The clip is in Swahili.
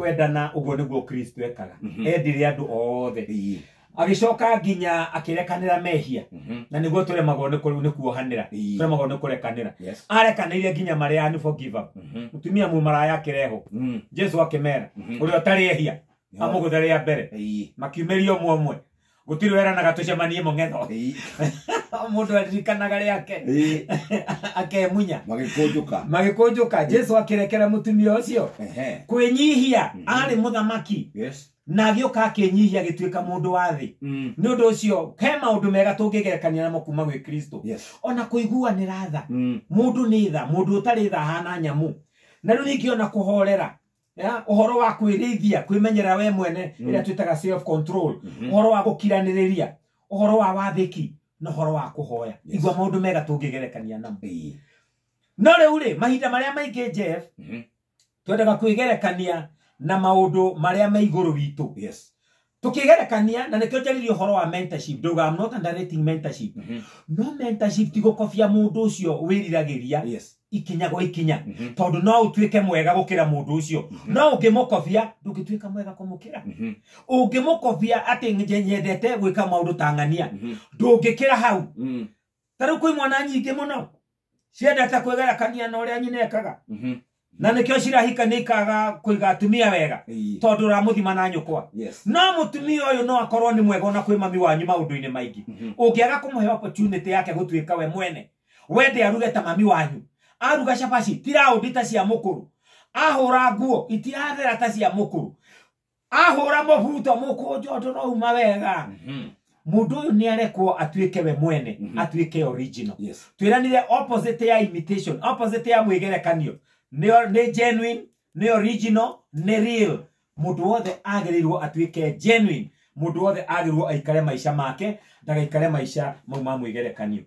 kwendana uguo niguo Kristo ekaga endire andu othe agicoka nginya akirekanira mehia na niguo turemagwo ni kuohanira turemagwo ni kurekanira arekanire nginya maria unforgiven mutumia mu maraya kireho Jesu akimera uri otari ehia amugutharia mbere makiumerio mwomwe gutiri wera na gatucemanie mongetho mundu aririkanaga riake akemunya magikunjuka Jesu akirekera mutumia ucio kwinyihia ari muthamaki na agioka akinyihia agituika mundu wa thi ni undu ucio he maundu mega tungigerekania namo kuma gwi Kristo ona kuiguanira tha mundu ni tha mundu utari tha hana nyamu na riu ningiona kuhorera uhoro wa kwirithia kwimenyera we mwene ira twitaga self control uhoro wa gukiraniriria uhoro wa wathiki na uhoro wa kuhoya igwa maundu mega tungigerekania namo no riu ri mahinda maria maingi Jeff twendaga kwigerekania na maundu maria me iguru witu tukigerekania na nikyo njaririe uhoro wa mentorship nduga I'm not underrating mentorship no mentorship tigo kofia mundu ucio wiriragiria ikinya go ikinya tondu no utwike mwega gukira mundu ucio no ungimukofia ndugitwika mwega kumukira ungimukofia ati nyendete gwika maundu tangania ndungikira hau taru kwi mwana nyingi muno ciendete kwigerekania na uria nyine ekaga na nikyo cirahika nikaga kuiga atumia wega tondu ramuthima na nyukwa no mutumia uyu no akorwo ni mwega na kwi mami wanyu maundu-ini maingi ungiaga kumuhe opportunity yake gutwika we mwene wende aruge ta mami wanyu aruga shapashi tira udita cia mukuru ahura nguo itirathera ta cia mukuru ahura mobuto mukunjo ndo no uma wega mundu uyu ni arekwo atwike we mwene atwike original twiranire opposite ya imitation opposite ya mwigerekanio ni genuine ni original ni real mundu wothe agirirwo atwike genuine mundu wothe agirirwo aikare maisha make ndagaikare maisha mau ma mwigerekanio